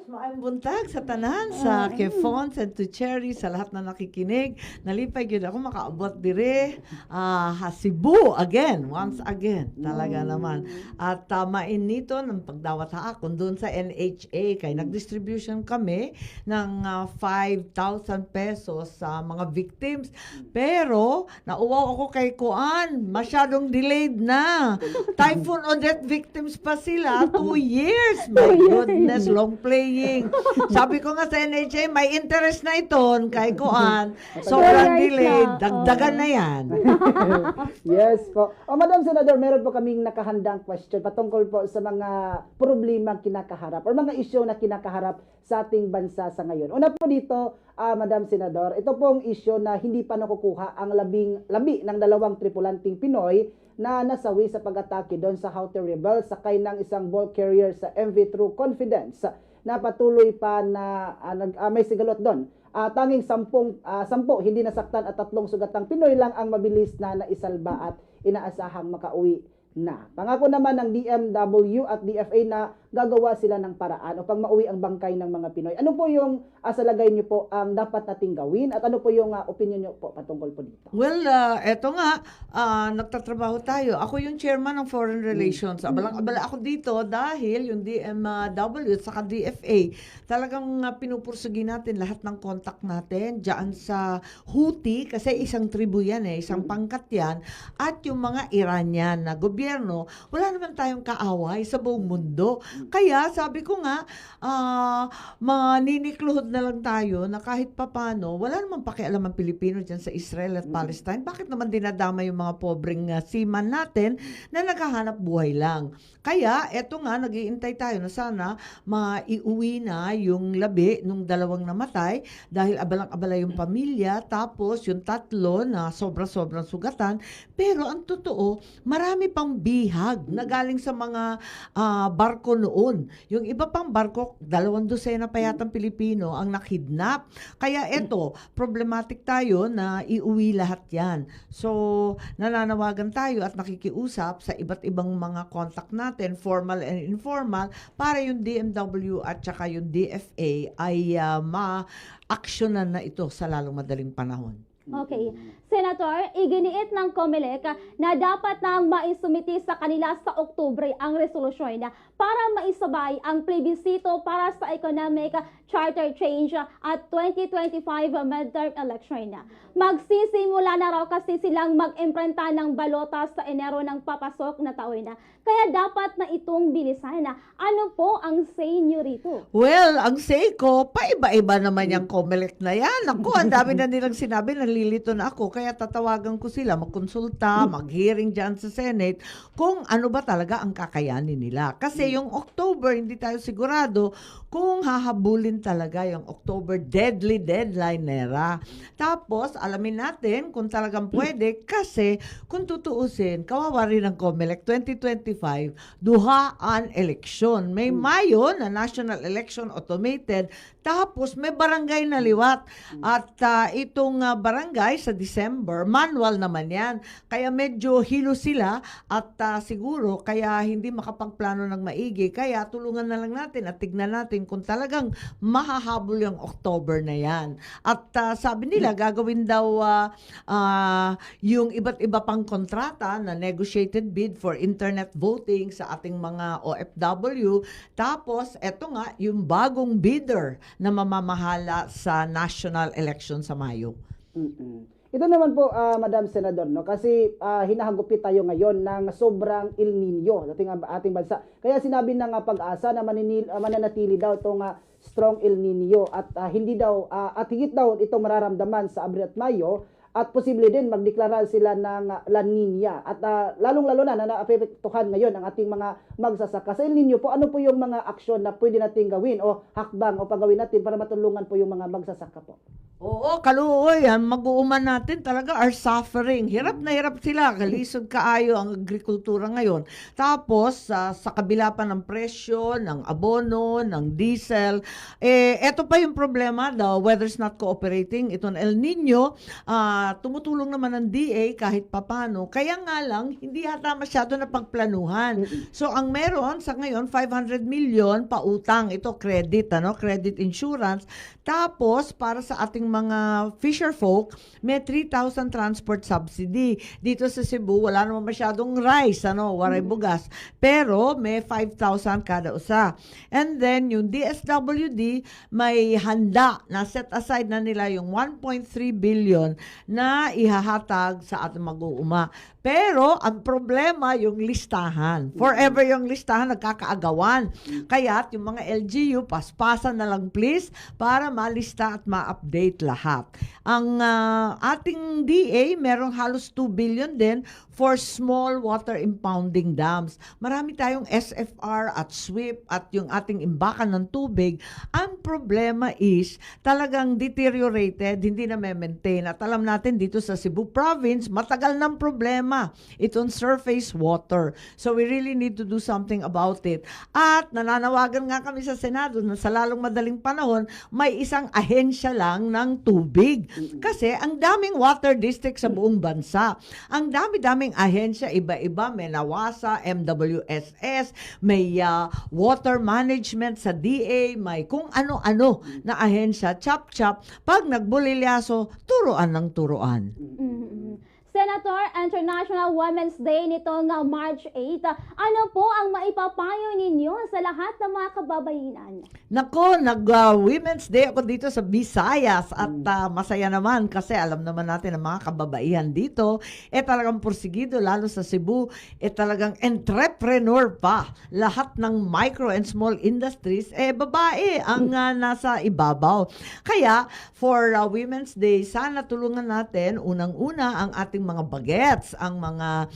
Maayong buntag sa tanan, sa Kefons and to Cherry, sa lahat na nakikinig. Nalipay yun ako makaabot dire. Cebu again, once again. Talaga naman. At mainito ng pagdawat ha akong doon sa NHA. Kay nag-distribution kami ng 5,000 pesos sa mga victims. Pero, nauwaw ako kay Kuan. Masyadong delayed na. Typhoon Odette victims pa sila. 2 years. My goodness, long playing. Sabi ko nga sa NHA, may interest na ito kay Kuan. Sobrang delayed. Dagdagan na yan. Yes po. Madam Senador, meron po kaming nakahandang question patungkol po sa mga problema kinakaharap or mga isyu na kinakaharap sa ating bansa sa ngayon. Una po dito, Madam Senador, ito pong isyu na hindi pa nakukuha ang labi ng dalawang tripulanting Pinoy na nasawi sa pag-atake doon sa Houthi rebel sakay ng isang bulk carrier sa MV True Confidence na patuloy pa na may sigalot doon. Tanging 10 hindi nasaktan at 3 sugatang Pinoy lang ang mabilis na naisalba at inaasahang makauwi na. Pangako naman ng DMW at DFA na gagawa sila ng paraan upang mauwi ang bangkay ng mga Pinoy. Ano po yung sa lagay niyo po ang dapat nating gawin at ano po yung opinion niyo po patungkol po dito? Well, eto nga, nagtatrabaho tayo. Ako yung chairman ng Foreign Relations. Abalang-abala ako dito dahil yung DMW at saka DFA, talagang pinupursugin natin lahat ng contact natin dyan sa Houthi, kasi isang tribu yan isang pangkat yan, at yung mga Iranian na gobyerno, wala naman tayong kaaway sa buong mundo. Kaya sabi ko nga, maninikluhod na lang tayo na kahit papano, wala namang pakialam ang Pilipino dyan sa Israel at Palestine. Bakit naman dinadama yung mga pobreng seaman natin na naghahanap buhay lang? Kaya, eto nga, nag-iintay tayo na sana maiuwi na yung labi nung dalawang namatay dahil abalang-abala yung pamilya, tapos yung 3 na sobrang sugatan. Pero ang totoo, marami pang bihag na galing sa mga barko noon. Yung iba pang barko, 200 pa yatang Pilipino ang nakidnap. Kaya eto, problematic tayo na iuwi lahat yan. So, nananawagan tayo at nakikiusap sa iba't ibang mga contact natin, formal and informal, para yung DMW at saka yung DFA ay ma-actionan na ito sa lalong madaling panahon. Okay. Senator, iginiit ng COMELEC na dapat nang maisumiti sa kanila sa Oktubre ang resolusyon para maisabay ang plebisito para sa economic charter change at 2025 midterm election. Magsisimula na raw kasi silang mag-imprenta ng balota sa Enero ng papasok na taon. Kaya dapat na itong bilisan. Ano po ang say nyo rito? Well, ang say ko, paiba-iba naman yung COMELEC na yan. Ako, ang dami na nilang sinabi, nalilito na ako. Kaya tatawagan ko sila, magkonsulta, mag-hearing dyan sa Senate, kung ano ba talaga ang kakayanin nila. Kasi yung October, hindi tayo sigurado kung hahabulin talaga yung October deadly deadline nera. Tapos, alamin natin kung talagang pwede, kasi kung tutuusin, kawawa rin ng COMELEC 2025, duha an eleksyon. May Mayo na national election automated, tapos may barangay na liwat. At itong barangay sa December, manual naman yan. Kaya medyo hilo sila at siguro kaya hindi makapagplano ng maigi. Kaya tulungan na lang natin at tignan natin kung talagang mahahabol yung October na yan. At sabi nila, gagawin daw yung iba't iba pang kontrata na negotiated bid for internet voting sa ating mga OFW. Tapos, eto nga, yung bagong bidder na mamamahala sa national election sa Mayo. Ito naman po, Madam Senador, no? Kasi hinahagupit tayo ngayon ng sobrang El Nino ating bansa. Kaya sinabi ng Pag-asa na mananatili daw itong strong El Nino at hindi daw at higit daw ito mararamdaman sa Abril at Mayo at posible din magdeklara sila ng La Nina at lalong-lalo na naapektuhan ngayon ang ating mga magsasaka. Sa El Nino po, ano po yung mga aksyon na pwede natin gawin o hakbang o pagawin natin para matulungan po yung mga magsasaka po? Oo, kaluoy, yan, mag-uuman natin talaga are suffering. Hirap na hirap sila, kalisod kaayo ang agrikultura ngayon. Tapos, sa kabila pa ng presyo, ng abono, ng diesel, eto pa yung problema, the weather's not cooperating. Itong El Nino, tumutulong naman ng DA kahit papano. Kaya nga lang, hindi hata masyado na pagplanuhan. So, ang meron sa ngayon, 500 million pautang. Ito, credit, credit insurance. Tapos, para sa ating mga fisher folk, may 3,000 transport subsidy. Dito sa Cebu, wala naman masyadong rice, waray bugas. Pero, may 5,000 kada usa. And then, yung DSWD, may handa na set aside na nila yung 1.3 billion na ihahatag sa ating mag-uuma. Pero, ang problema, yung listahan. Forever yung listahan, nagkakaagawan. Kaya, yung mga LGU, paspasan na lang please para malista at ma-update lahat. Ang ating DA, merong halos 2 billion din for small water impounding dams. Marami tayong SFR at SWIP at yung ating imbakan ng tubig. Ang problema is talagang deteriorated, hindi na maintain. At alam natin dito sa Cebu Province, matagal ng problema itong surface water. So we really need to do something about it. At nananawagan nga kami sa Senado na sa lalong madaling panahon, may isang ahensya lang ng tubig. Kasi ang daming water district sa buong bansa. Ang dami-daming ahensya, iba-iba. May NAWASA, MWSS, may water management sa DA, may kung ano-ano na ahensya. Chap-chap, pag nagbulilyaso, turuan ng turuan. Senator, International Women's Day nitong March 8. Ano po ang maipapayo ninyo sa lahat ng mga kababaihan? Nako, nag-Women's Day ako dito sa Visayas at masaya naman kasi alam naman natin ang mga kababaihan dito talagang porsigido, lalo sa Cebu, talagang entrepreneur pa. Lahat ng micro and small industries, babae ang nasa ibabaw. Kaya, for Women's Day, sana tulungan natin, unang-una, ang ating mga bagets, ang mga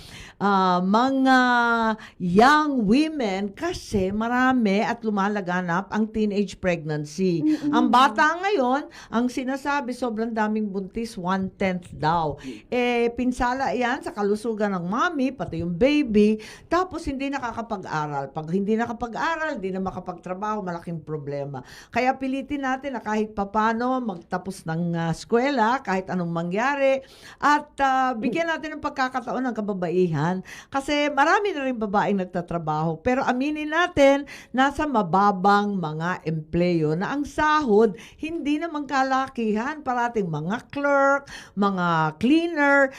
young women kasi marami at lumalaganap ang teenage pregnancy. Ang bata ngayon, ang sinasabi sobrang daming buntis, 1/10 daw. Pinsala yan sa kalusugan ng mommy, pati yung baby, tapos hindi nakakapag-aral. Pag hindi nakapag-aral, hindi na makapagtrabaho, malaking problema. Kaya pilitin natin na kahit papano magtapos ng eskwela, kahit anong mangyari, at bigyan natin ng pagkakataon ng kababaihan kasi marami na rin babaeng nagtatrabaho. Pero aminin natin, nasa mababang mga empleyo na ang sahod hindi naman kalakihan. Parating mga clerk, mga cleaner,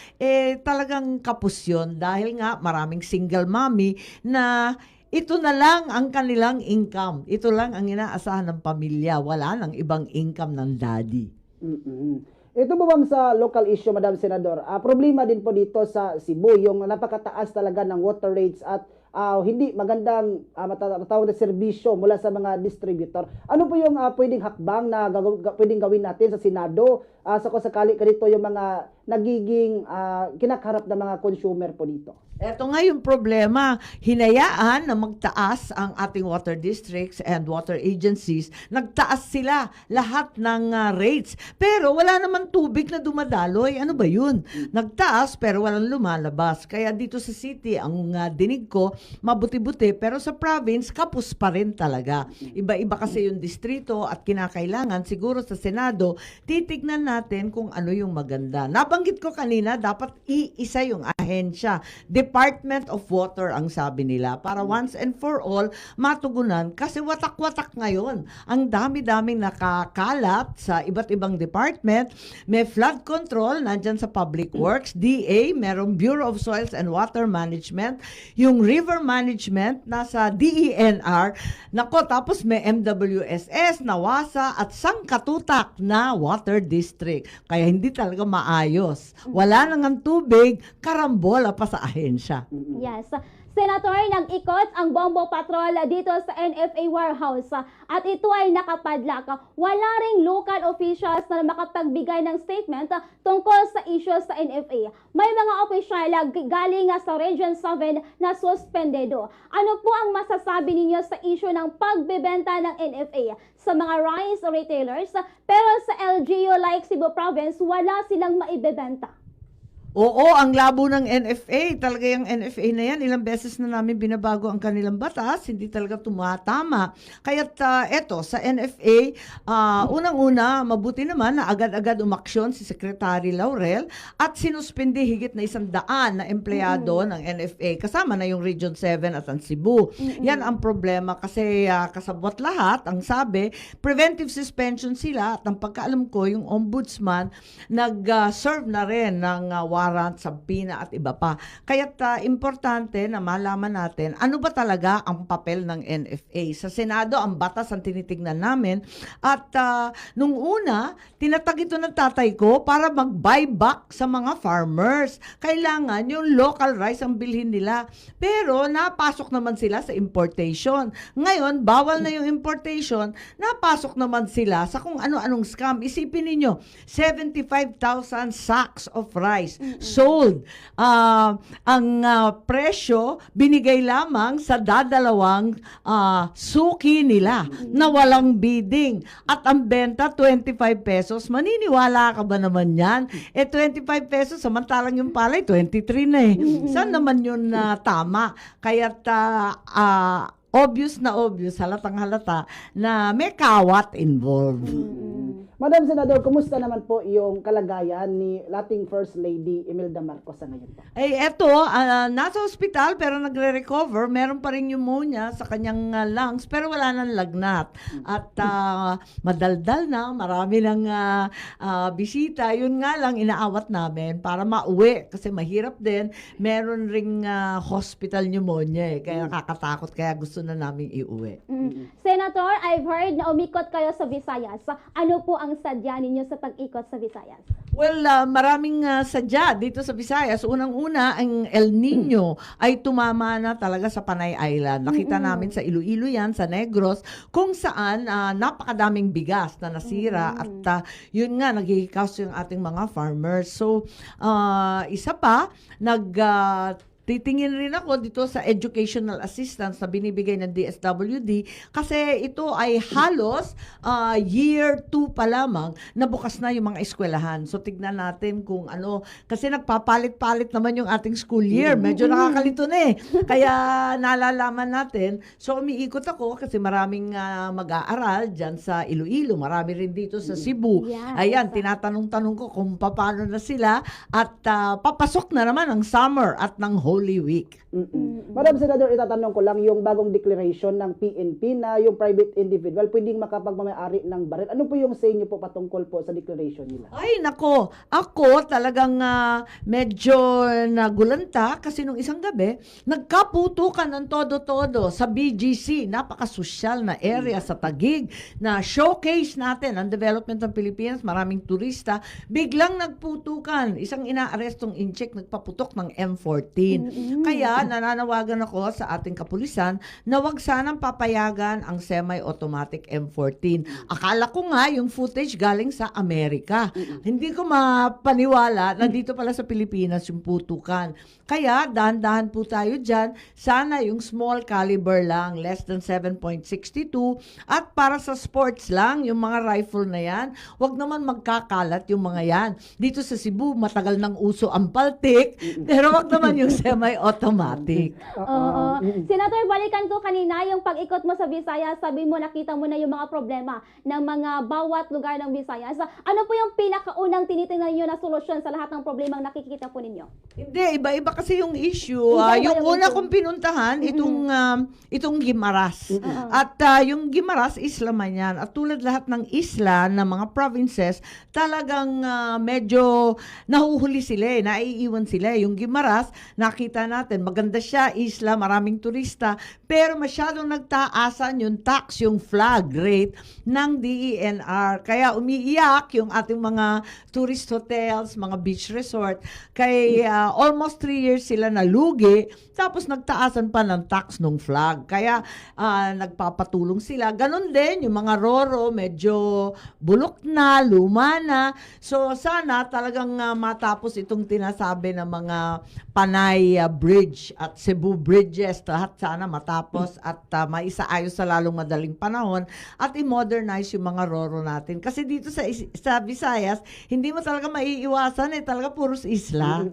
talagang kapos yun dahil nga maraming single mommy na ito na lang ang kanilang income. Ito lang ang inaasahan ng pamilya. Wala nang ibang income ng daddy. Ito po ma'am sa local issue, Madam Senador. Problema din po dito sa Cebu, yung napakataas talaga ng water rates at hindi magandang matawag na serbisyo mula sa mga distributor. Ano po yung pwedeng hakbang na pwedeng gawin natin sa Senado sa kusakali ka dito yung mga nagiging kinakaharap ng mga consumer po dito? Ito nga yung problema, hinayaan na magtaas ang ating water districts and water agencies. Nagtaas sila lahat ng rates. Pero wala naman tubig na dumadaloy. Ano ba yun? Nagtaas pero walang lumalabas. Kaya dito sa city, ang dinig ko, mabuti-buti. Pero sa province, kapos pa rin talaga. Iba-iba kasi yung distrito at kinakailangan siguro sa Senado, titignan natin kung ano yung maganda. Nabanggit ko kanina, dapat iisa yung ahensya. Department of Water ang sabi nila para once and for all matugunan kasi watak-watak ngayon. Ang dami-daming nakakalat sa iba't ibang department. May flood control nandyan sa Public Works, DA, merong Bureau of Soils and Water Management, yung river management nasa DENR. Nako, tapos may MWSS, NAWASA at sangkatutak na water district. Kaya hindi talaga maayos. Wala nang ang tubig, karambola pa sa ahensya. Yes. Senator, nag-ikot ang Bombo Patrol dito sa NFA warehouse at ito ay nakapadlak. Wala ring local officials na makapagbigay ng statement tungkol sa issues sa NFA. May mga opisyal galing sa Region 7 na suspendedo. Ano po ang masasabi ninyo sa issue ng pagbebenta ng NFA sa mga rice retailers pero sa LGU like Cebu Province wala silang maibebenta? Oo, ang labo ng NFA. Talaga yung NFA na yan, ilang beses na namin binabago ang kanilang batas, hindi talaga tumatama. Kaya't eto, sa NFA, unang-una, mabuti naman na agad-agad umaksyon si Secretary Laurel at sinuspindi higit na 100 na empleyado ng NFA. Kasama na yung Region 7 at ang Cebu. Yan ang problema kasi kasabot lahat, ang sabi, preventive suspension sila at ang pagkaalam ko, yung ombudsman nag-serve na rin ng warrant, sabina at iba pa. Kaya't importante na malaman natin ano ba talaga ang papel ng NFA. Sa Senado, ang batas ang tinitignan namin at nung una, tinatag ito ng tatay ko para mag-buyback sa mga farmers. Kailangan yung local rice ang bilhin nila. Pero napasok naman sila sa importation. Ngayon, bawal na yung importation, napasok naman sila sa kung ano-anong scam. Isipin ninyo, 75,000 sacks of rice sold. Ang presyo binigay lamang sa dadalawang suki nila na walang bidding. At ang benta 25 pesos. Maniniwala ka ba naman yan? 25 pesos samantalang yung palay 23 na eh. Saan naman yun tama? Kaya't obvious na obvious, halatang halata na may kawat involved. Madam Senador, kumusta naman po yung kalagayan ni dating First Lady Imelda Marcos sa ngayon po? Ay, eto, nasa ospital pero nagre-recover. Meron pa rin pneumonia sa kanyang lungs pero wala nang lagnat. At madaldal na, marami ng bisita. Yun nga lang, inaawat namin para mauwi kasi mahirap din. Meron ring hospital pneumonia kaya nakakatakot kaya gusto na namin iuwi. Senator, I've heard na umikot kayo sa Visayas. Ano po ang sadya ninyo sa pag-ikot sa Visayas? Well, maraming sadya dito sa Visayas. Unang-una, ang El Nino ay tumama na talaga sa Panay Island. Nakita namin sa Iloilo yan, sa Negros, kung saan napakadaming bigas na nasira at yun nga, naghihikaos yung ating mga farmers. So, isa pa, titingin rin ako dito sa educational assistance na binibigay ng DSWD kasi ito ay halos year 2 pa lamang na bukas na yung mga eskwelahan. So tignan natin kung ano, kasi nagpapalit-palit naman yung ating school year. Medyo nakakalito na eh. Kaya nalalaman natin. So umiikot ako kasi maraming mag-aaral dyan sa Iloilo. Marami rin dito sa Cebu. Yeah, Ayan, tinatanong-tanong ko kung paano na sila at papasok na naman ang summer at ng Holy Week. Madam Senador, itatanong ko lang yung bagong declaration ng PNP na yung private individual pwedeng makapagmamayari ng baril. Ano po yung sa inyo po patungkol po sa declaration nila? Ay, nako. Ako talagang medyo nagulanta kasi nung isang gabi, nagkaputukan ng todo-todo sa BGC. Napaka-sosyal na area sa Taguig na showcase natin ang development ng Pilipinas. Maraming turista. Biglang nagputukan. Isang inaarestong incheck nagpaputok ng M14. Kaya nananawagan ako sa ating kapulisan na wag sanang papayagan ang semi-automatic M14. Akala ko nga yung footage galing sa Amerika. Hindi ko mapaniwala na dito pala sa Pilipinas yung putukan. Kaya dahan-dahan po tayo dyan. Sana yung small caliber lang, less than 7.62. At para sa sports lang, yung mga rifle na yan, wag naman magkakalat yung mga yan. Dito sa Cebu, matagal nang uso ang paltik, pero wag naman yung semi-automatic. Oo. Senator, balikan ko kanina yung pag-ikot mo sa Visayas, sabi mo nakita mo na yung mga problema ng mga bawat lugar ng Visayas. Ano po yung pinakaunang tinitingnan niyo na solusyon sa lahat ng problemang nakikita po ninyo? Hindi, iba-iba kasi yung issue. Iba-iba Yung yung una issue. kong pinuntahan, itong Guimaras. At yung Guimaras, isla man yan. At tulad lahat ng isla, ng mga provinces, talagang medyo nahuhuli sila, naiiwan sila. Yung Guimaras, nakita natin, maganda siya, isla, maraming turista, pero masyadong nagtaasan yung tax, yung flag rate ng DENR. Kaya umiiyak yung ating mga tourist hotels, mga beach resort. Kaya almost 3 years sila nalugi, tapos nagtaasan pa ng tax ng flag. Kaya nagpapatulong sila. Ganon din, yung mga roro, medyo bulok na, luma na. So sana talagang matapos itong tinasabi ng mga Panay Bridge at Cebu Bridges, lahat sana matapos at maisaayos sa lalong madaling panahon at i-modernize yung mga roro natin. Kasi dito sa Visayas, hindi mo talaga maiiwasan talaga puros isla.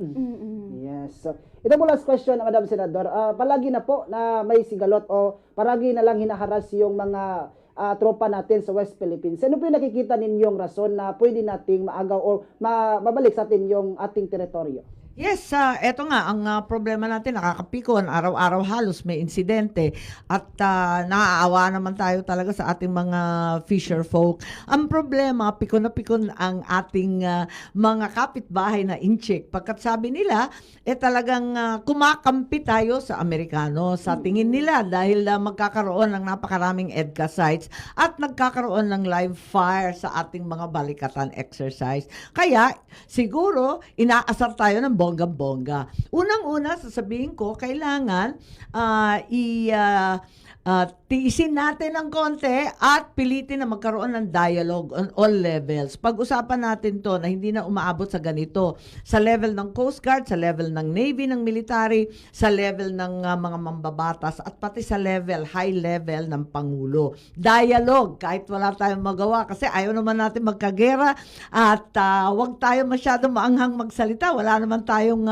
Yes. So, ito po last question, Madam Senador. Palagi na po na may sigalot o palagi na lang hinaharas yung mga tropa natin sa West Philippines. Ano po yung nakikita ninyong rason na pwede nating maagaw o mabalik sa atin yung ating teritoryo? Yes, eto nga, ang problema natin, nakakapikon, araw-araw halos may insidente at naaawa naman tayo talaga sa ating mga fisher folk. Ang problema, pikon na pikon ang ating mga kapitbahay na inchik. Pagkat sabi nila, talagang kumakampi tayo sa Amerikano sa tingin nila dahil magkakaroon ng napakaraming EDCA sites at nagkakaroon ng live fire sa ating mga balikatan exercise. Kaya, siguro, inaasar tayo ng bongga-bongga. Unang-una, sasabihin ko, kailangan tiisin natin ng konti at pilitin na magkaroon ng dialogue on all levels. Pag-usapan natin to na hindi na umaabot sa ganito. Sa level ng Coast Guard, sa level ng Navy, ng military, sa level ng mga mambabatas, at pati sa level, high level ng Pangulo. Dialogue, kahit wala tayong magawa kasi ayaw naman natin magkagera at wag tayo masyadong maanghang magsalita. Wala naman tayong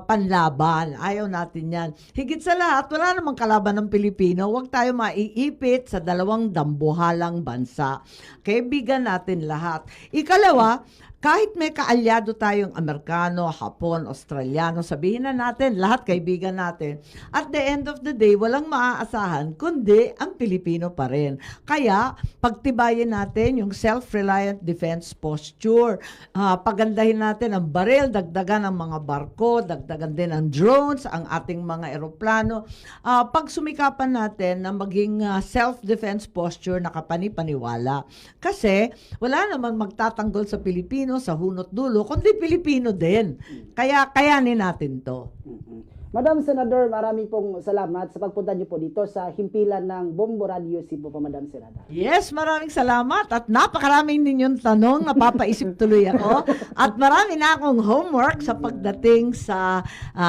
panlaban. Ayaw natin yan. Higit sa lahat, wala namang kalaban ng Pilipino. Huwag tayo maiipit sa dalawang dambuhalang bansa. Kaibigan natin lahat. Ikalawa, kahit may kaalyado tayong Amerikano, Hapon, Australiano, sabihin na natin, lahat kaibigan natin. At the end of the day, walang maaasahan, kundi ang Pilipino pa rin. Kaya, pagtibayin natin yung self-reliant defense posture. Pagandahin natin ang baril, dagdagan ang mga barko, dagdagan din ang drones, ang ating mga eroplano. Pagsumikapan natin na maging self-defense posture na kapani-paniwala. Kasi, wala naman magtatanggol sa Pilipino sa hunot dulo, kundi Pilipino din. Kaya kayanin natin to. Madam Senador, marami pong salamat sa pagpunta niyo po dito sa himpilan ng Bombo Radio Cebu po, Madam Senador. Yes, maraming salamat at napakaraming ninyong tanong, napapaisip tuloy ako at marami na akong homework sa pagdating sa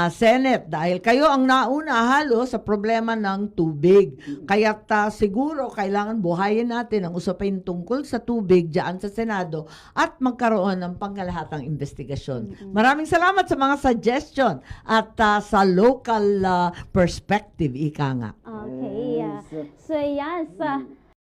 Senate dahil kayo ang nauna halos sa problema ng tubig. Kaya siguro kailangan buhayin natin ang usapin tungkol sa tubig diyan sa Senado at magkaroon ng pangkalahatang investigasyon. Maraming salamat sa mga suggestion at sa local perspective, ika nga. Okay. Yes. So, yes.